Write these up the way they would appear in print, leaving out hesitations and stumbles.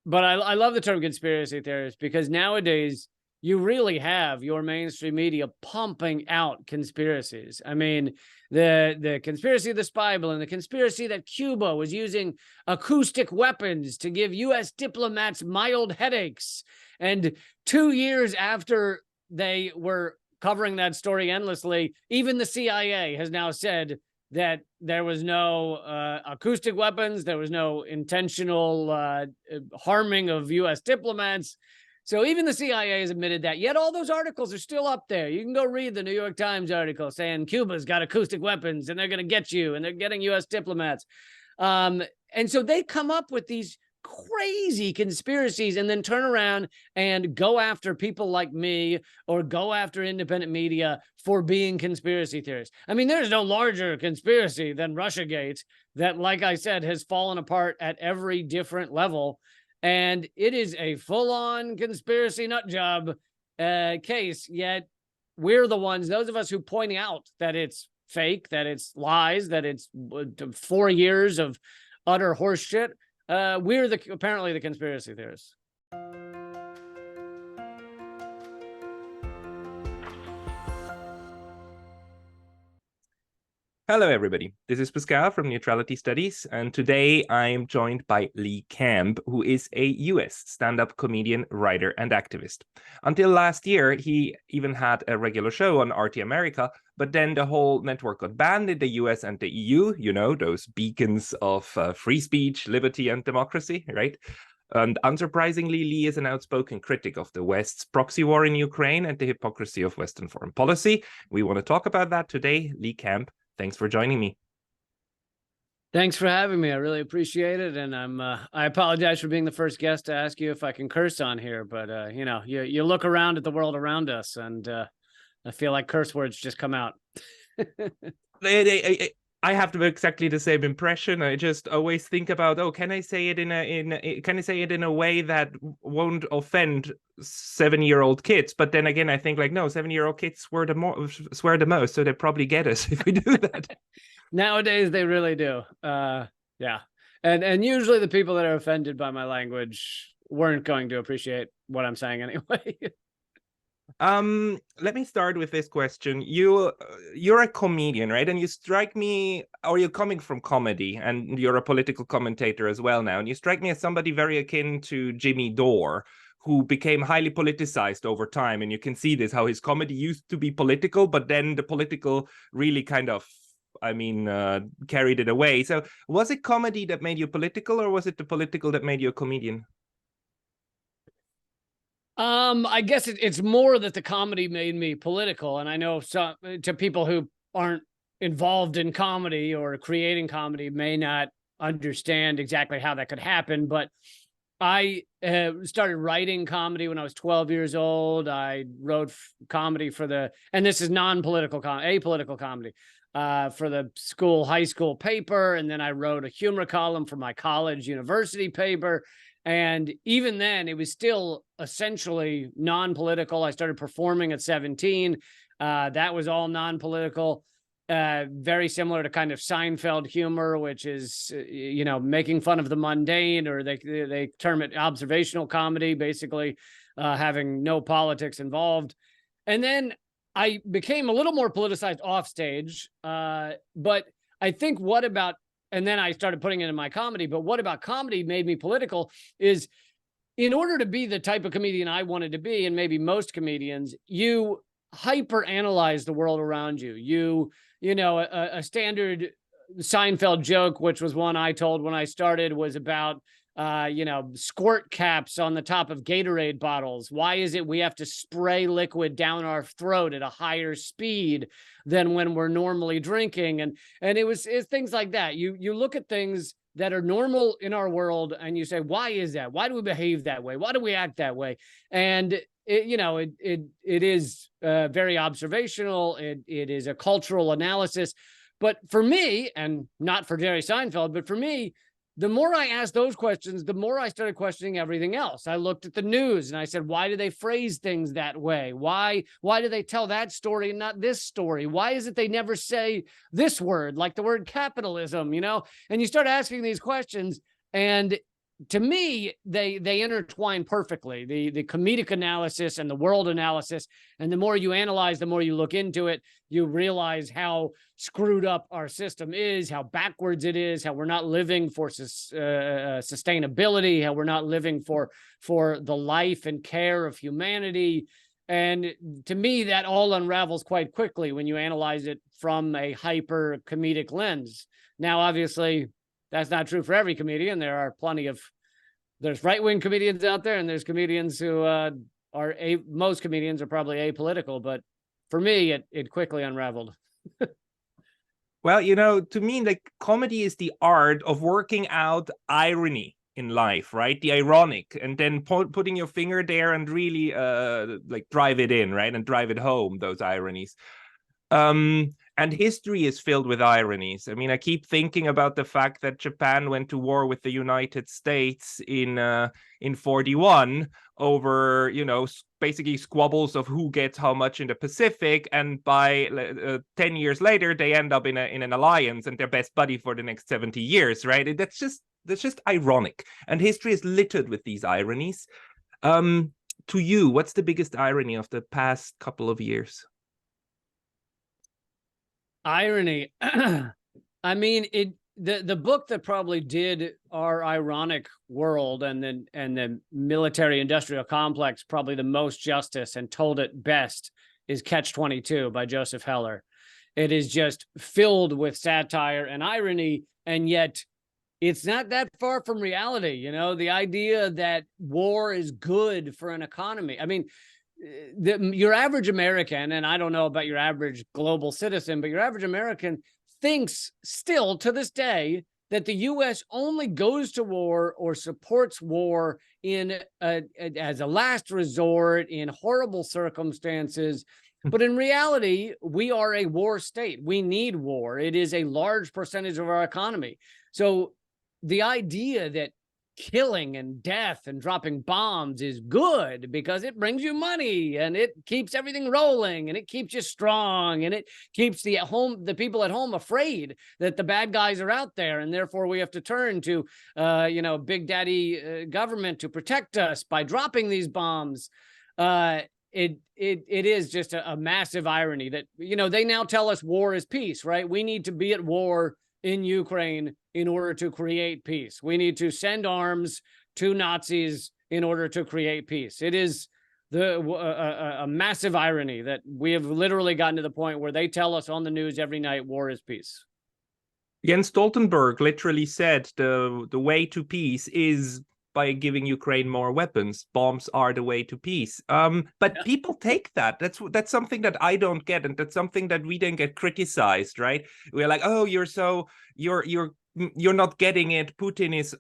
But I love the term conspiracy theorist because nowadays you really have your mainstream media pumping out conspiracies. I mean, the conspiracy of the spy balloon, the conspiracy that Cuba was using acoustic weapons to give U.S. diplomats mild headaches. And 2 years after they were covering that story endlessly, even the CIA has now said that there was no acoustic weapons, there was no intentional harming of U.S. diplomats. So even the CIA has admitted that, yet all those articles are still up there. You can go read the New York Times article saying Cuba's got acoustic weapons and they're going to get you and they're getting U.S. diplomats. And so they come up with these crazy conspiracies and then turn around and go after people like me or go after independent media for being conspiracy theorists. I mean, there's no larger conspiracy than Russiagate that, like I said, has fallen apart at every different level. And it is a full-on conspiracy nut job case, yet we're the ones, those of us who point out that it's fake, that it's lies, that it's 4 years of utter horseshit. We're apparently the conspiracy theorists. Hello, everybody. This is Pascal from Neutrality Studies, and today I'm joined by Lee Camp, who is a US stand-up comedian, writer, and activist. Until last year, he even had a regular show on RT America, but then the whole network got banned in the US and the EU, you know, those beacons of free speech, liberty, and democracy, right? And unsurprisingly, Lee is an outspoken critic of the West's proxy war in Ukraine and the hypocrisy of Western foreign policy. We want to talk about that today. Lee Camp, thanks for joining me. Thanks for having me. I really appreciate it. And I apologize for being the first guest to ask you if I can curse on here, but you know, you look around at the world around us and I feel like curse words just come out. I have exactly the same impression. I just always think about, oh, can I say it in a way that won't offend 7-year-old kids? But then again, I think like, no, 7-year-old kids swear the most, so they probably get us if we do that. Nowadays, they really do. Yeah, and usually the people that are offended by my language weren't going to appreciate what I'm saying anyway. Let me start with this question. You're a comedian, right? And you strike me, or you're coming from comedy, and you're a political commentator as well now, and you strike me as somebody very akin to Jimmy Dore, who became highly politicized over time. And you can see this, how his comedy used to be political, but then the political really kind of, carried it away. So was it comedy that made you political, or was it the political that made you a comedian? I guess it's more that the comedy made me political. And I know to people who aren't involved in comedy or creating comedy may not understand exactly how that could happen. But I started writing comedy when I was 12 years old. I wrote comedy and this is non-political, apolitical comedy for the high school paper. And then I wrote a humor column for my college university paper. And even then, it was still essentially non-political. I started performing at 17. That was all non-political, very similar to kind of Seinfeld humor, which is, making fun of the mundane, or they term it observational comedy, basically having no politics involved. And then I became a little more politicized off stage. But I think and then I started putting it in my comedy. But what about comedy made me political is, in order to be the type of comedian I wanted to be, and maybe most comedians, you hyper analyze the world around you. A standard Seinfeld joke, which was one I told when I started, was about squirt caps on the top of Gatorade bottles. Why is it we have to spray liquid down our throat at a higher speed than when we're normally drinking? And it's things like that. You look at things that are normal in our world and you say, why is that? Why do we behave that way? Why do we act that way? And it is very observational. It is a cultural analysis. But for me, and not for Jerry Seinfeld, but for me, the more I asked those questions, the more I started questioning everything else. I looked at the news and I said, why do they phrase things that way? Why do they tell that story and not this story? Why is it they never say this word, like the word capitalism, And you start asking these questions, and to me, they intertwine perfectly, the comedic analysis and the world analysis. And the more you analyze, the more you look into it, you realize how screwed up our system is, how backwards it is, how we're not living for sustainability, how we're not living for the life and care of humanity. And to me, that all unravels quite quickly when you analyze it from a hyper comedic lens. Now, obviously, that's not true for every comedian. There are there's right-wing comedians out there, and there's comedians who most comedians are probably apolitical, but for me, it quickly unraveled. Well, to me, like, comedy is the art of working out irony in life, right? The ironic, and then putting your finger there and really like drive it in, right? And drive it home, those ironies. And history is filled with ironies. I mean, I keep thinking about the fact that Japan went to war with the United States in 41 over, basically squabbles of who gets how much in the Pacific. And by 10 years later, they end up in an alliance and they're best buddy for the next 70 years, right? That's just ironic. And history is littered with these ironies. To you, what's the biggest irony of the past couple of years? Irony. I mean, the book that probably did our ironic world and the military industrial complex probably the most justice and told it best is Catch-22 by Joseph Heller. It is just filled with satire and irony, and yet it's not that far from reality. The idea that war is good for an economy. I mean, your average American, and I don't know about your average global citizen, but your average American thinks still to this day that the U.S. only goes to war or supports war as a last resort in horrible circumstances. But in reality, we are a war state. We need war. It is a large percentage of our economy. So the idea that killing and death and dropping bombs is good because it brings you money and it keeps everything rolling and it keeps you strong and it keeps the people at home afraid that the bad guys are out there, and therefore we have to turn to big daddy government to protect us by dropping these bombs. It is just a massive irony that they now tell us war is peace, right? We need to be at war in Ukraine in order to create peace. We need to send arms to Nazis in order to create peace. It is a massive irony that we have literally gotten to the point where they tell us on the news every night, war is peace. Jens Stoltenberg literally said the way to peace is by giving Ukraine more weapons. Bombs are the way to peace. But people take that. That's something that I don't get, and that's something that we then get criticized, right? We're like, oh, you're not getting it. Putin is.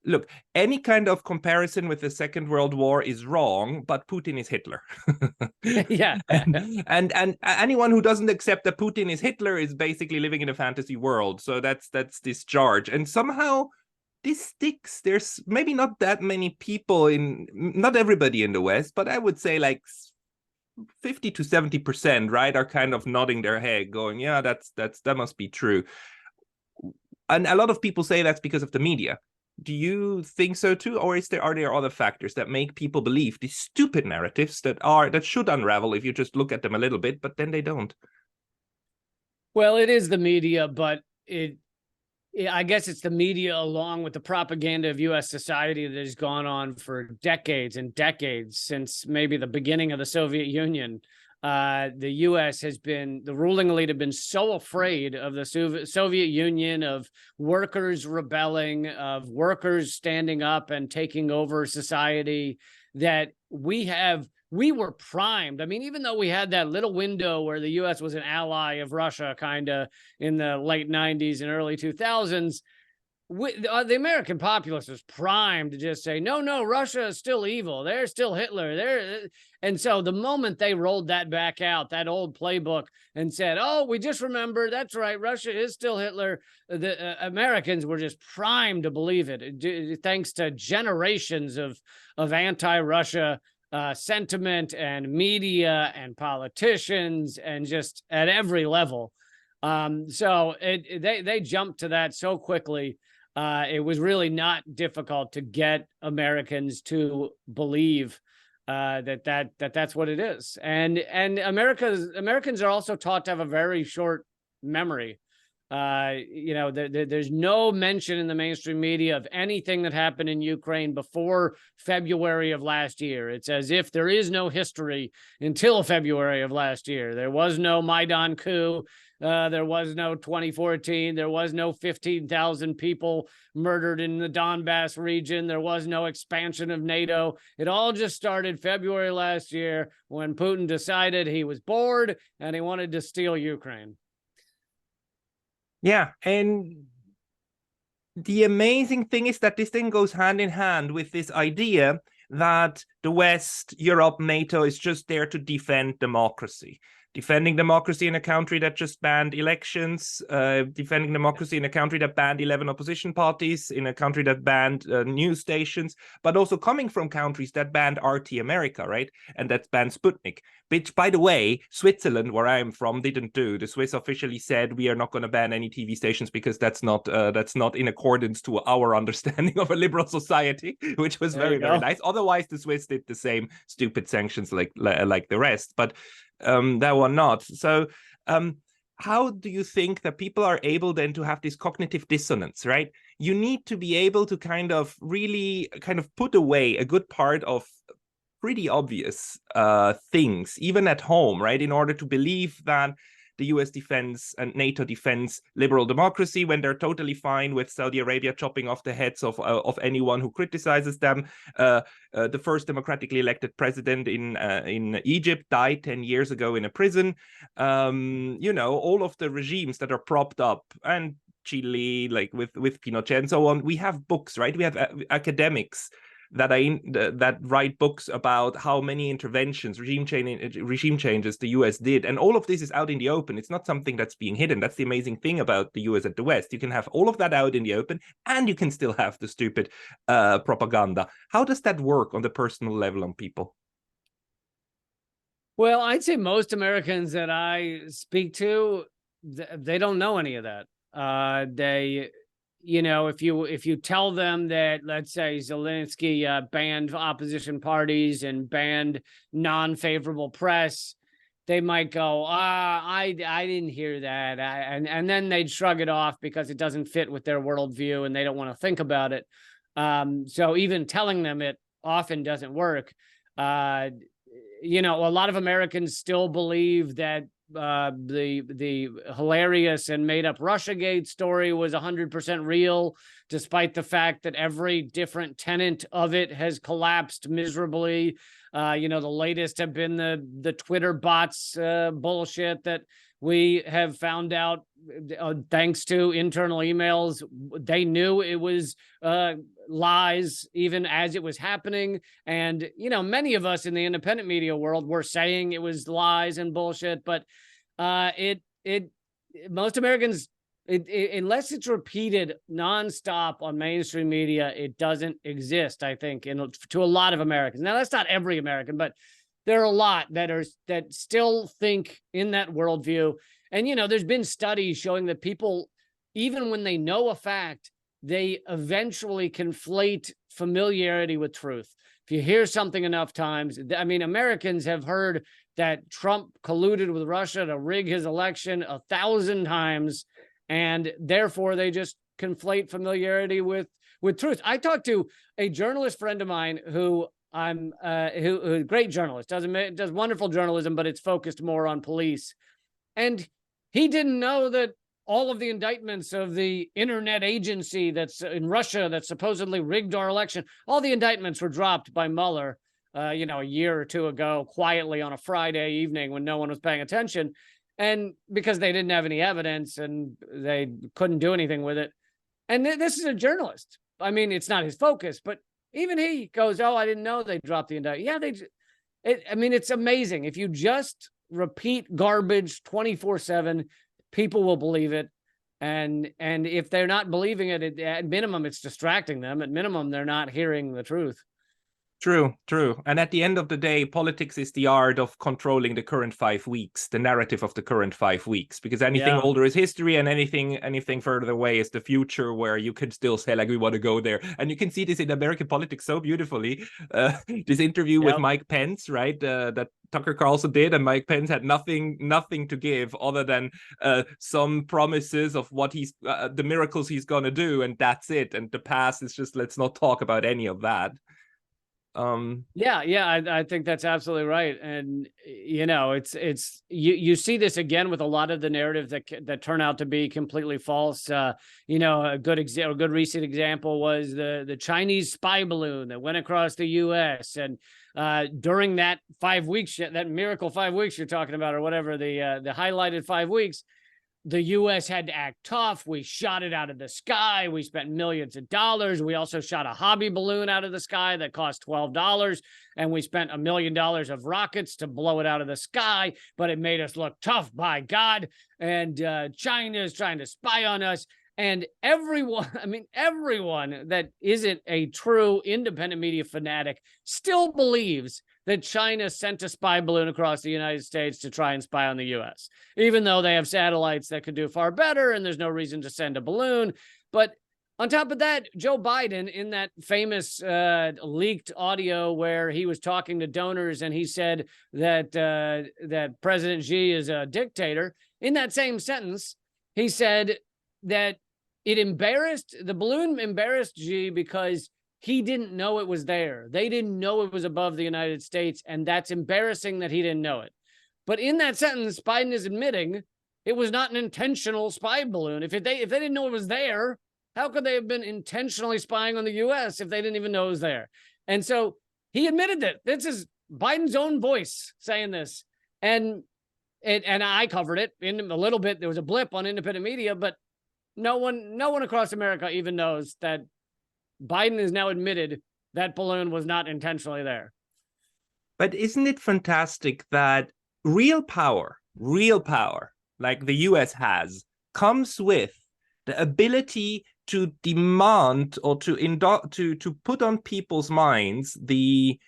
Look, any kind of comparison with the Second World War is wrong, but Putin is Hitler. Yeah. and anyone who doesn't accept that Putin is Hitler is basically living in a fantasy world. So that's discharge. And somehow this sticks. There's maybe not that many people not everybody in the West, but I would say like 50 to 70%, right, are kind of nodding their head, going, yeah, that must be true. And a lot of people say that's because of the media. Do you think so too, or are there other factors that make people believe these stupid narratives that should unravel if you just look at them a little bit, but then they don't? Well, it is the media, but I guess it's the media along with the propaganda of U.S. society that has gone on for decades and decades, since maybe the beginning of the Soviet Union. The U.S. the ruling elite have been so afraid of the Soviet Union, of workers rebelling, of workers standing up and taking over society, that we were primed. I mean, even though we had that little window where the U.S. was an ally of Russia kind of in the late 90s and early 2000s, the American populace was primed to just say, no, Russia is still evil. They're still Hitler. And so the moment they rolled that back out, that old playbook, and said, oh, we just remember, that's right, Russia is still Hitler, the Americans were just primed to believe it, thanks to generations of anti-Russia sentiment and media and politicians, and just at every level. So they jumped to that so quickly. it was really not difficult to get Americans to believe that's what it is. And Americans are also taught to have a very short memory. There's no mention in the mainstream media of anything that happened in Ukraine before February of last year. It's as if there is no history until February of last year. There was no Maidan coup. There was no 2014. There was no 15,000 people murdered in the Donbass region. There was no expansion of NATO. It all just started February last year when Putin decided he was bored and he wanted to steal Ukraine. Yeah, and the amazing thing is that this thing goes hand in hand with this idea that the West, Europe, NATO is just there to defend democracy. Defending democracy in a country that just banned elections, defending democracy in a country that banned 11 opposition parties, in a country that banned news stations, but also coming from countries that banned RT America, right? And that banned Sputnik, which, by the way, Switzerland, where I'm from, didn't do. The Swiss officially said we are not going to ban any TV stations because that's not in accordance to our understanding of a liberal society, which was very nice. Otherwise, the Swiss did the same stupid sanctions like the rest, but that one not. So how do you think that people are able then to have this cognitive dissonance, right? You need to be able to really put away a good part of pretty obvious things, even at home, right? In order to believe that the US defends and NATO defends liberal democracy when they're totally fine with Saudi Arabia chopping off the heads of anyone who criticizes them. The first democratically elected president in Egypt died 10 years ago in a prison. All of the regimes that are propped up, and Chile, like with Pinochet and so on. We have books, right? We have academics that write books about how many interventions, regime changes the US did. And all of this is out in the open. It's not something that's being hidden. That's the amazing thing about the US and the West. You can have all of that out in the open, and you can still have the stupid propaganda. How does that work on the personal level on people? Well, I'd say most Americans that I speak to, they don't know any of that. If you tell them that, let's say, Zelensky banned opposition parties and banned non-favorable press, they might go, I didn't hear that. And then they'd shrug it off because it doesn't fit with their worldview and they don't want to think about it. So even telling them it often doesn't work. A lot of Americans still believe that the hilarious and made up Russiagate story was 100% real, despite the fact that every different tenant of it has collapsed miserably. The latest have been the Twitter bots bullshit that we have found out thanks to internal emails. They knew it was lies even as it was happening. And, many of us in the independent media world were saying it was lies and bullshit, but most Americans, unless it's repeated nonstop on mainstream media, it doesn't exist, I think, to a lot of Americans. Now, that's not every American, but there are a lot that still think in that worldview. And, there's been studies showing that people, even when they know a fact, they eventually conflate familiarity with truth. If you hear something enough times, Americans have heard that Trump colluded with Russia to rig his election 1,000 times, and therefore they just conflate familiarity with truth. I talked to a journalist friend of mine who who great journalist, does wonderful journalism, but it's focused more on police. And he didn't know that all of the indictments of the internet agency that's in Russia that supposedly rigged our election, all the indictments were dropped by Mueller, a year or two ago, quietly on a Friday evening when no one was paying attention. And because they didn't have any evidence and they couldn't do anything with it. And this is a journalist. It's not his focus, but even he goes, "Oh, I didn't know they dropped the indictment." Yeah, it's amazing. If you just repeat garbage 24/7, people will believe it. And if they're not believing it, at minimum, it's distracting them. At minimum, they're not hearing the truth. True, true. And at the end of the day, politics is the art of controlling the current 5 weeks, the narrative of the current 5 weeks, because anything Yeah. older is history and anything further away is the future, where you can still say, like, we want to go there. And you can see this in American politics so beautifully. This interview with Yep. Mike Pence, right, that Tucker Carlson did, and Mike Pence had nothing to give other than some promises of what he's the miracles he's gonna do, and that's it. And the past is just, let's not talk about any of that. I think that's absolutely right. And it's you see this again with a lot of the narratives that turn out to be completely false. A good recent example was the Chinese spy balloon that went across the US, and during that 5 weeks, that miracle 5 weeks you're talking about, or whatever, the highlighted 5 weeks, the US had to act tough. We shot it out of the sky. We spent millions of dollars. We also shot a hobby balloon out of the sky that cost $12. And we spent $1 million of rockets to blow it out of the sky, but it made us look tough, by God. And China is trying to spy on us. And everyone that isn't a true independent media fanatic still believes that China sent a spy balloon across the United States to try and spy on the US, even though they have satellites that could do far better and there's no reason to send a balloon. But on top of that, Joe Biden, in that famous leaked audio where he was talking to donors and he said that President Xi is a dictator, in that same sentence, he said that the balloon embarrassed Xi because he didn't know it was there. They didn't know it was above the United States, and that's embarrassing that he didn't know it. But in that sentence, Biden is admitting it was not an intentional spy balloon. If they didn't know it was there, how could they have been intentionally spying on the US if they didn't even know it was there? And so he admitted that. This is Biden's own voice saying this. And I covered it in a little bit. There was a blip on independent media, but no one across America even knows that Biden has now admitted that balloon was not intentionally there. But isn't it fantastic that real power, like the US has, comes with the ability to demand or to put on people's minds the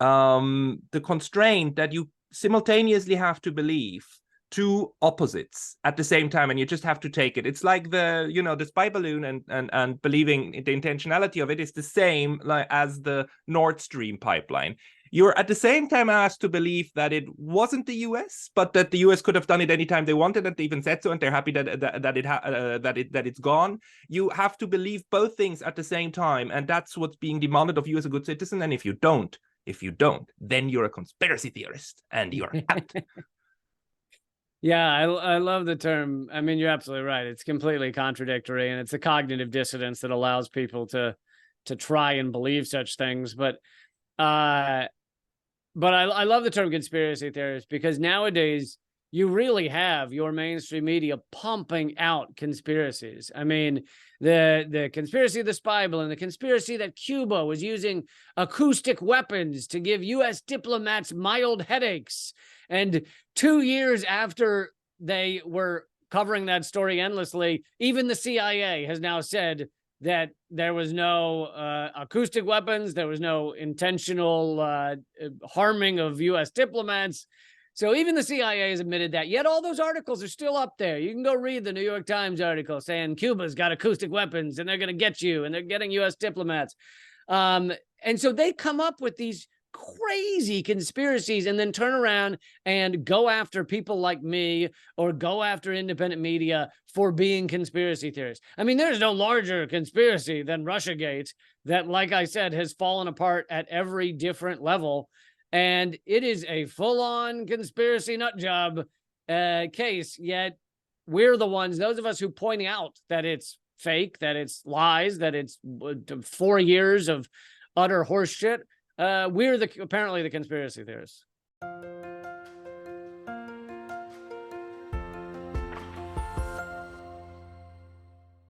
constraint that you simultaneously have to believe two opposites at the same time, and you just have to take it. It's like the spy balloon and believing the intentionality of it is the same like as the Nord Stream pipeline. You're at the same time asked to believe that it wasn't the US, but that the US could have done it anytime they wanted, and they even said so, and they're happy that it's gone. You have to believe both things at the same time, and that's what's being demanded of you as a good citizen. And if you don't, then you're a conspiracy theorist, and you're out. Yeah, I love the term. I mean, you're absolutely right. It's completely contradictory, and it's a cognitive dissonance that allows people to try and believe such things. But I love the term conspiracy theorist, because nowadays you really have your mainstream media pumping out conspiracies. I mean, the conspiracy of the spy balloon, the conspiracy that Cuba was using acoustic weapons to give U.S. diplomats mild headaches. And 2 years after they were covering that story endlessly, even the CIA has now said that there was no acoustic weapons, there was no intentional harming of U.S. diplomats. So even the CIA has admitted that. Yet all those articles are still up there. You can go read the New York Times article saying Cuba's got acoustic weapons and they're going to get you, and they're getting U.S. diplomats. And so they come up with these crazy conspiracies and then turn around and go after people like me or go after independent media for being conspiracy theorists. I mean, there's no larger conspiracy than Russiagate that, like I said, has fallen apart at every different level. And it is a full-on conspiracy nut job case, yet we're the ones, those of us who point out that it's fake, that it's lies, that it's 4 years of utter horseshit. We're apparently the conspiracy theorists.